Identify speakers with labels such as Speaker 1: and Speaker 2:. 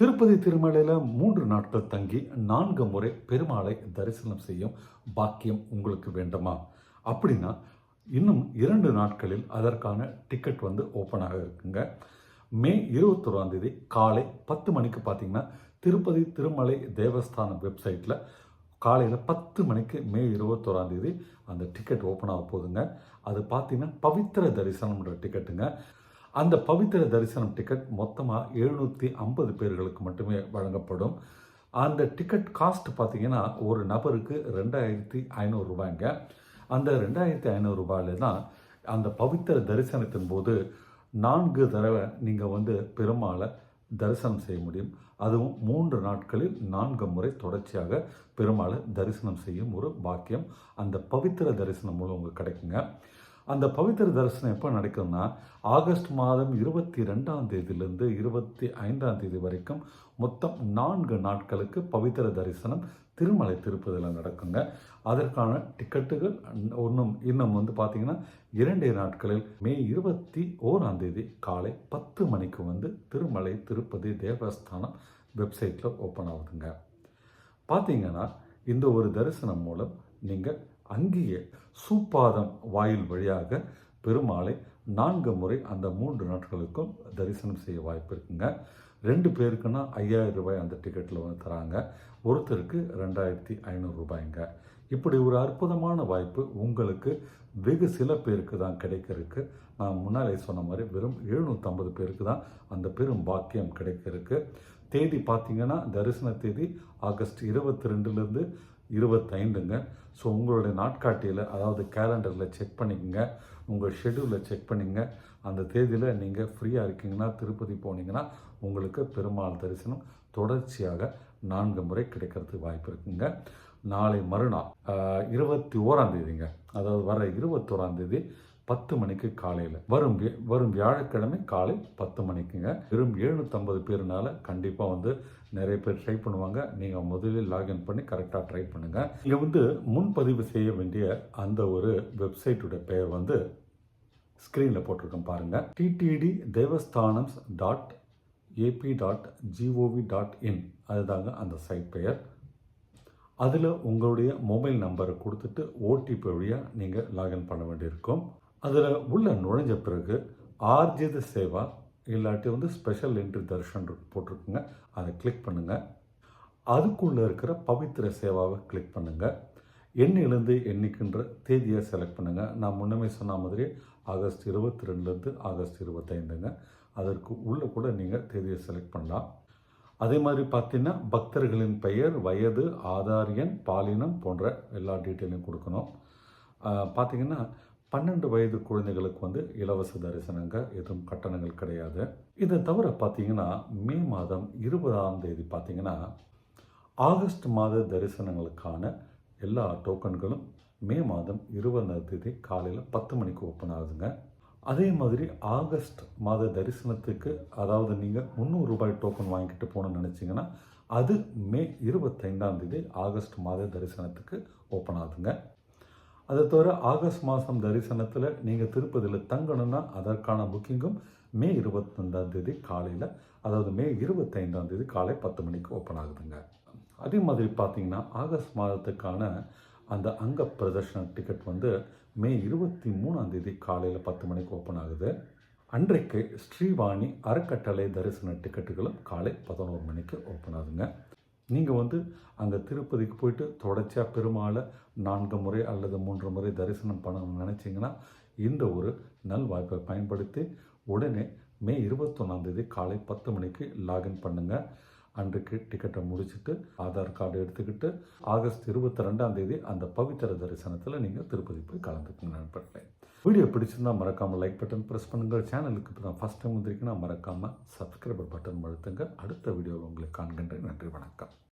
Speaker 1: திருப்பதி திருமலையில் 3 நாட்கள் தங்கி 4 முறை பெருமாளை தரிசனம் செய்யும் பாக்கியம் உங்களுக்கு வேண்டுமா? அப்படின்னா இன்னும் 2 நாட்களில் அதற்கான டிக்கெட் ஓப்பனாக இருக்குங்க. மே 21ஆம் தேதி காலை 10 மணிக்கு பார்த்தீங்கன்னா திருப்பதி திருமலை தேவஸ்தானம் வெப்சைட்டில் காலையில் 10 மணிக்கு மே 21ஆம் தேதி அந்த டிக்கெட் ஓப்பன் ஆக போகுதுங்க. அது பார்த்தீங்கன்னா பவித்திர தரிசனம்ன்ற டிக்கெட்டுங்க. அந்த பவித்திர தரிசனம் டிக்கெட் மொத்தமாக 750 பேர்களுக்கு மட்டுமே வழங்கப்படும். அந்த டிக்கெட் காஸ்ட் பார்த்தீங்கன்னா ஒரு நபருக்கு 2500 ரூபாய்ங்க. அந்த 2500 ரூபாயில தான் அந்த பவித்திர தரிசனத்தின் போது 4 தடவை நீங்கள் பெருமாளை தரிசனம் செய்ய முடியும். அதுவும் 3 நாட்களில் 4 முறை தொடர்ச்சியாக பெருமாளை தரிசனம் செய்யும் ஒரு பாக்கியம் அந்த பவித்திர தரிசனம் மூலம் உங்களுக்கு கிடைக்குங்க. அந்த பவித்திர தரிசனம் எப்போ நடக்குதுன்னா ஆகஸ்ட் மாதம் 22ஆம் தேதியிலிருந்து 25ஆம் தேதி வரைக்கும் மொத்தம் 4 நாட்களுக்கு பவித்திர தரிசனம் திருமலை திருப்பதியில் நடக்குங்க. அதற்கான டிக்கெட்டுகள் இன்னும் பார்த்தீங்கன்னா 2 நாட்களில் மே 21ஆம் தேதி காலை 10 மணிக்கு திருமலை திருப்பதி தேவஸ்தானம் வெப்சைட்டில் ஓப்பன் ஆகுதுங்க. பார்த்தீங்கன்னா இந்த ஒரு தரிசனம் மூலம் நீங்கள் அங்கேயே சூப்பாதம் வாயில் வழியாக பெருமாளை 4 முறை அந்த 3 நாட்களுக்கும் தரிசனம் செய்ய வாய்ப்பு இருக்குங்க. 2 பேருக்குன்னா 5000 ரூபாய் அந்த டிக்கெட்டில் தராங்க. ஒருத்தருக்கு 2500 ரூபாய்ங்க. இப்படி ஒரு அற்புதமான வாய்ப்பு உங்களுக்கு வெகு சில பேருக்கு தான் கிடைக்கிறதுக்கு. நான் முன்னாலே சொன்ன மாதிரி வெறும் 750 பேருக்கு தான் அந்த பெரும் பாக்கியம் கிடைக்கிறதுக்கு. தேதி பார்த்தீங்கன்னா தரிசன தேதி ஆகஸ்ட் 22லேருந்து 25ங்க. ஸோ உங்களுடைய நாட்காட்டியில் அதாவது கேலண்டரில் செக் பண்ணிக்கோங்க, உங்கள் ஷெடியூலில் செக் பண்ணிங்க. அந்த தேதியில் நீங்கள் ஃப்ரீயாக இருக்கீங்கன்னா திருப்பதி போனீங்கன்னா உங்களுக்கு பெருமாள் தரிசனம் தொடர்ச்சியாக 4 முறை கிடைக்கிறதுக்கு வாய்ப்பு இருக்குங்க. நாளை மறுநாள் 21ஆம் தேதிங்க, அதாவது வர 21ஆம் தேதி 10 மணிக்கு காலையில் வரும் வியாழக்கிழமை காலை 10 மணிக்குங்க. வெறும் 750 பேருனால கண்டிப்பாக நிறைய பேர் ட்ரை பண்ணுவாங்க. நீங்கள் முதலில் லாகின் பண்ணி கரெக்டாக ட்ரை பண்ணுங்கள். நீங்கள் முன்பதிவு செய்ய வேண்டிய அந்த ஒரு வெப்சைட்டோட பெயர் ஸ்க்ரீனில் போட்டிருக்கேன் பாருங்கள். டிடிடி தேவஸ்தானம்ஸ் .ap.gov.in அதுதாங்க அந்த சைட் பெயர். அதில் உங்களுடைய மொபைல் நம்பரை கொடுத்துட்டு ஓடிபி வழியாக நீங்கள் லாகின் பண்ண வேண்டியிருக்கும். அதில் உள்ள நுழைஞ்ச பிறகு ஆர்ஜித சேவா இல்லாட்டி ஸ்பெஷல் என்ட்ரி தர்ஷன் போட்டிருக்குங்க. அதை கிளிக் பண்ணுங்கள். அதுக்குள்ளே இருக்கிற பவித்திர சேவாவை கிளிக் பண்ணுங்கள். எண்ணிலிருந்து எண்ணிக்கின்ற தேதியை செலக்ட் பண்ணுங்கள். நான் முன்னமே சொன்ன மாதிரி ஆகஸ்ட் 22லேருந்து ஆகஸ்ட் 25ங்க. அதற்கு உள்ளே கூட நீங்கள் தேதியை செலக்ட் பண்ணலாம். அதே மாதிரி பார்த்தீங்கன்னா பக்தர்களின் பெயர், வயது, ஆதார் எண், பாலினம் போன்ற எல்லா டீட்டெயிலையும் கொடுக்கணும். பார்த்தீங்கன்னா 12 வயது குழந்தைகளுக்கு இலவச தரிசனங்க, எதுவும் கட்டணங்கள் கிடையாது. இதை தவிர பார்த்தீங்கன்னா மே மாதம் 20ஆம் தேதி பார்த்தீங்கன்னா ஆகஸ்ட் மாத தரிசனங்களுக்கான எல்லா டோக்கன்களும் மே மாதம் 20ஆம் தேதி காலையில் 10 மணிக்கு ஓப்பன் ஆகுதுங்க. அதே மாதிரி ஆகஸ்ட் மாத தரிசனத்துக்கு அதாவது நீங்கள் 300 ரூபாய் டோக்கன் வாங்கிட்டு போகணும்னு நினச்சிங்கன்னா அது மே 25ஆம் தேதி ஆகஸ்ட் மாத தரிசனத்துக்கு ஓப்பன் ஆகுதுங்க. அதை தவிர ஆகஸ்ட் மாதம் தரிசனத்தில் நீங்கள் திருப்பதியில் தங்கணும்னா அதற்கான புக்கிங்கும் மே 25ஆம் தேதி காலையில், அதாவது மே 25ஆம் தேதி காலை 10 மணிக்கு ஓப்பன் ஆகுதுங்க. அதே மாதிரி பார்த்தீங்கன்னா ஆகஸ்ட் மாதத்துக்கான அந்த அங்க பிரதர்ஷன டிக்கெட் மே 23ஆம் தேதி காலையில் 10 மணிக்கு ஓப்பன் ஆகுது. அன்றைக்கு ஸ்ரீவாணி அறக்கட்டளை தரிசன டிக்கெட்டுகளும் காலை 11 மணிக்கு ஓப்பன் ஆகுதுங்க. நீங்கள் அங்கே திருப்பதிக்கு போயிட்டு தொடர்ச்சியாக பெருமாளை 4 முறை அல்லது 3 முறை தரிசனம் பண்ணணும்னு நினச்சிங்கன்னா இந்த ஒரு நல் வாய்ப்பை பயன்படுத்தி உடனே மே 21ஆம் தேதி காலை 10 மணிக்கு லாகின் பண்ணுங்கள். அன்றைக்கு டிக்கெட்டை முடிச்சுட்டு ஆதார் கார்டு எடுத்துக்கிட்டு ஆகஸ்ட் 22ஆம் தேதி அந்த பவித்திர தரிசனத்தில் நீங்கள் திருப்பதி போய் கலந்துக்கணும் நண்பர்களே. வீடியோ பிடிச்சிருந்தா மறக்காமல் லைக் பட்டன் ப்ரெஸ் பண்ணுங்கள். சேனலுக்கு இப்போ தான் ஃபஸ்ட் டைம் வந்திருக்குன்னா மறக்காமல் சப்ஸ்கிரைபர் பட்டன் அழுத்துங்க. அடுத்த வீடியோவில் உங்களை காண்கின்றேன். நன்றி, வணக்கம்.